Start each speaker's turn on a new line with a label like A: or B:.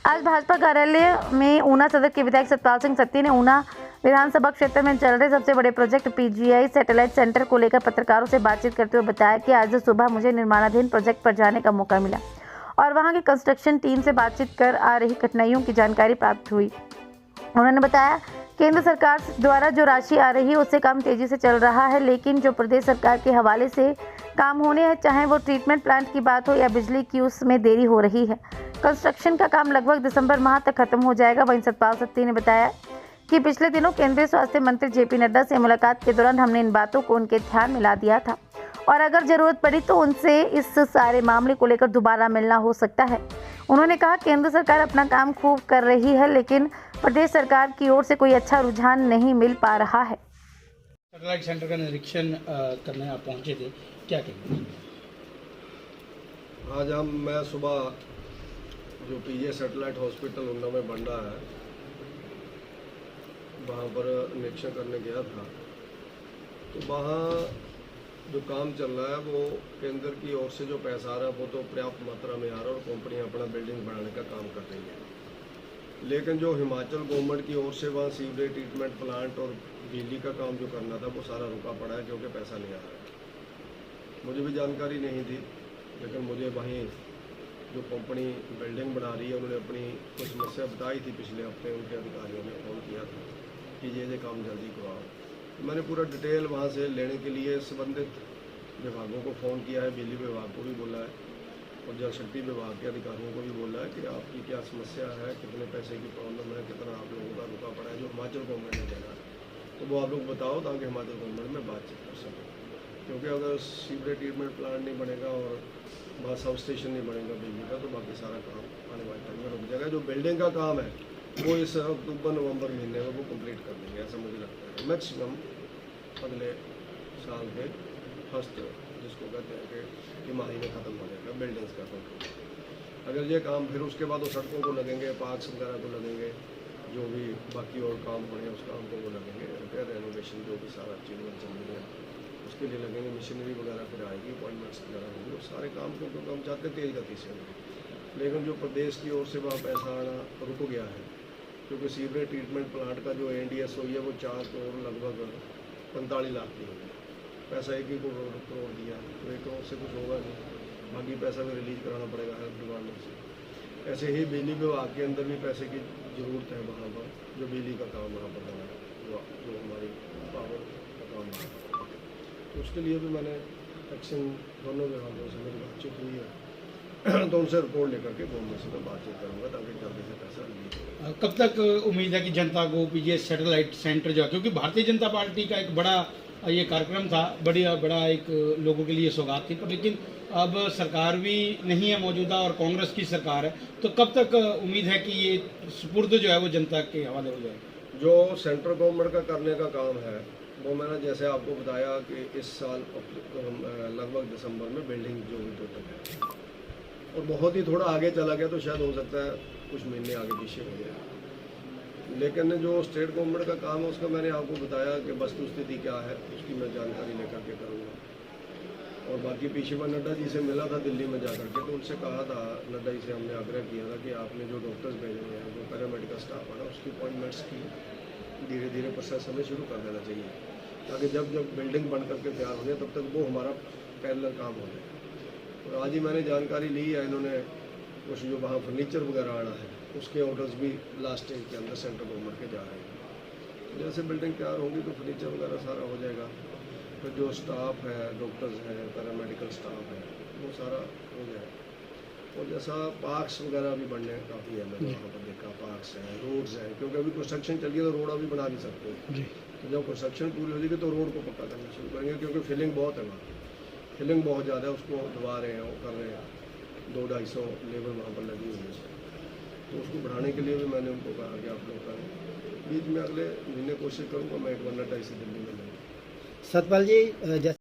A: आज भाजपा कार्यालय में ऊना सदर के विधायक सतपाल सिंह सत्ती ने ऊना विधानसभा क्षेत्र में चल रहे सबसे बड़े प्रोजेक्ट पीजीआई सैटेलाइट सेंटर को लेकर पत्रकारों से बातचीत करते हुए बताया कि आज सुबह मुझे निर्माणाधीन प्रोजेक्ट पर जाने का मौका मिला और वहां की कंस्ट्रक्शन टीम से बातचीत कर आ रही कठिनाइयों की जानकारी प्राप्त हुई। उन्होंने बताया केंद्र सरकार द्वारा जो राशि आ रही है उससे काम तेजी से चल रहा है, लेकिन जो प्रदेश सरकार के हवाले से काम होने हैं, चाहे वो ट्रीटमेंट प्लांट की बात हो या बिजली की, उसमें देरी हो रही है। कंस्ट्रक्शन का काम लगभग दिसंबर माह तक खत्म हो जाएगा। वहीं सतपाल सत्ती ने बताया कि पिछले दिनों केंद्रीय स्वास्थ्य मंत्री जेपी नड्डा से मुलाकात के दौरान हमने इन बातों को उनके ध्यान में ला दिया था और अगर जरूरत पड़ी तो उनसे इस सारे मामले को लेकर दोबारा मिलना हो सकता है। उन्होंने कहा केंद्र सरकार अपना काम खूब कर रही है, लेकिन प्रदेश सरकार की ओर से कोई अच्छा रुझान नहीं मिल पा रहा है।
B: सैटेलाइट सेंटर का निरीक्षण करने आप पहुंचे थे, क्या कहेंगे?
C: आज मैं सुबह जो पीजीआई सैटेलाइट हॉस्पिटल ऊना में बन रहा है वहाँ पर निरीक्षण करने गया था, तो वहाँ जो काम चल रहा है वो केंद्र की ओर से जो पैसा आ रहा है वो तो पर्याप्त मात्रा में आ रहा है और कंपनी अपना बिल्डिंग बनाने का काम कर रही है। लेकिन जो हिमाचल गवर्नमेंट की ओर से वहाँ सीवरेज ट्रीटमेंट प्लांट और बिजली का काम जो करना था वो सारा रुका पड़ा है क्योंकि पैसा नहीं आ रहा है। मुझे भी जानकारी नहीं थी, लेकिन मुझे वहीं जो कंपनी बिल्डिंग बना रही है उन्होंने अपनी कुछ समस्या बताई थी। पिछले हफ्ते उनके अधिकारियों ने फ़ोन किया था कि ये काम जल्दी करवाओ। तो मैंने पूरा डिटेल वहाँ से लेने के लिए संबंधित विभागों को फ़ोन किया है, बिजली विभाग को भी बोला है और जल शक्ति विभाग के अधिकारियों को भी बोला है कि आपकी क्या समस्या है, कितने पैसे की प्रॉब्लम है, कितना आप लोगों का रुका पड़ा है जो हिमाचल गवर्नमेंट ने देना है, तो वो आप लोग बताओ ताकि हिमाचल गवर्नमेंट में बातचीत कर सकें। क्योंकि अगर सीवरेज ट्रीटमेंट प्लांट नहीं बनेगा और वहाँ सब स्टेशन नहीं बनेगा बिजली का, तो बाकी सारा काम आने वाले टाइम में रुक जाएगा। जो बिल्डिंग का काम है वो इस अक्टूबर नवंबर महीने में वो कंप्लीट कर देंगे, ऐसा मुझे लगता है। मैक्सिमम अगले साल के फर्स्ट जिसको कहते हैं कि तिमाही में ख़त्म हो जाएगा बिल्डिंग्स का कंप्लीट। अगर ये काम फिर उसके बाद वो सड़कों को लगेंगे, पार्क्स वगैरह को लगेंगे, जो भी बाकी और काम होने उस काम को वो लगेंगे, रिपेयर रेनोवेशन जो भी सारा चीज़ें चल रही है उसके लिए लगेंगे, मशीनरी वगैरह फिर आएगी, अपॉइंटमेंट्स वगैरह होंगी, वो सारे काम को क्योंकि हम चाहते तेज़ गति से होंगे। लेकिन जो प्रदेश की ओर से वहाँ पैसा आना रुक गया है क्योंकि सीवरेज ट्रीटमेंट प्लांट का जो एनडीएस हुई है वो 4 करोड़ लगभग 45 लाख की हुई है। पैसा 1 ही करोड़ दिया, तो 1 करोड़ से कुछ होगा नहीं, बाकी पैसा भी रिलीज कराना पड़ेगा हेल्थ डिपार्टमेंट से। ऐसे ही बिजली विभाग के अंदर भी पैसे की ज़रूरत है वहाँ पर, जो बिजली का काम वहाँ पर करना है, जो हमारी पावर का काम है, तो उसके लिए भी मैंने एक्शन दोनों विभागों से मेरी बातचीत हुई है तो उनसे रिपोर्ट लेकर के गवर्नमेंट से मैं बातचीत करूँगा ताकि जल्दी से पैसा रिलीज हो।
B: कब तक उम्मीद है कि जनता को पीजीआई सैटेलाइट सेंटर जो है, क्योंकि भारतीय जनता पार्टी का एक बड़ा ये कार्यक्रम था, बड़ा एक लोगों के लिए सौगात थी, पर लेकिन अब सरकार भी नहीं है मौजूदा और कांग्रेस की सरकार है, तो कब तक उम्मीद है कि ये सुपुर्द जो है वो जनता के हवाले हो जाएगा?
C: जो सेंट्रल गवर्नमेंट का करने का काम है वो मैंने जैसे आपको बताया कि इस साल लगभग दिसंबर में बिल्डिंग जो भी टोटल है और बहुत ही थोड़ा आगे चला गया तो शायद हो सकता है कुछ महीने आगे पीछे हो गया। लेकिन जो स्टेट गवर्नमेंट का काम है उसका मैंने आपको बताया कि वस्तु स्थिति क्या है उसकी मैं जानकारी लेकर के करूँगा। और बाकी पीछे मैं नड्डा जी से मिला था दिल्ली में जाकर के, तो उनसे कहा था, नड्डा जी से हमने आग्रह किया था कि आपने जो डॉक्टर्स भेजे हैं, जो पैरामेडिकल स्टाफ है ना, उसकी अपॉइंटमेंट्स की धीरे धीरे प्रोसेस हमें शुरू कर देना चाहिए ताकि जब बिल्डिंग बन करके तैयार हो जाए तब तक वो हमारा पैरेलल काम हो जाए। और आज ही मैंने जानकारी ली है, इन्होंने कुछ जो वहाँ फर्नीचर वगैरह आना है उसके ऑर्डर्स भी लास्ट स्टेज के अंदर सेंट्रल गवर्नमेंट के जा रहे हैं। तो जैसे बिल्डिंग तैयार होगी तो फर्नीचर वगैरह सारा हो जाएगा, फिर जो स्टाफ है, डॉक्टर्स हैं, पैरामेडिकल स्टाफ है, वो सारा हो जाएगा। और जैसा पार्क्स वगैरह भी बनने काफ़ी है, मैंने वहाँ पर देखा पार्क्स हैं, रोड्स हैं, क्योंकि अभी कंस्ट्रक्शन चल रही है तो रोड अभी बना नहीं सकते। तो जब कंस्ट्रक्शन पूरी हो जाएगी तो रोड को पक्का करना शुरू करेंगे, क्योंकि फिलिंग बहुत है वहाँ, फिलिंग बहुत ज़्यादा है, उसको दबा रहे हैं, वो कर रहे हैं, 200-250 लेबर वहाँ पर लगी हुई है। तो उसको बढ़ाने के लिए भी मैंने उनको कहा कि आप लोग करें। बीच में अगले महीने कोशिश करूँगा मैं एक बार नड्डा से दिल्ली में।
D: सतपाल जी,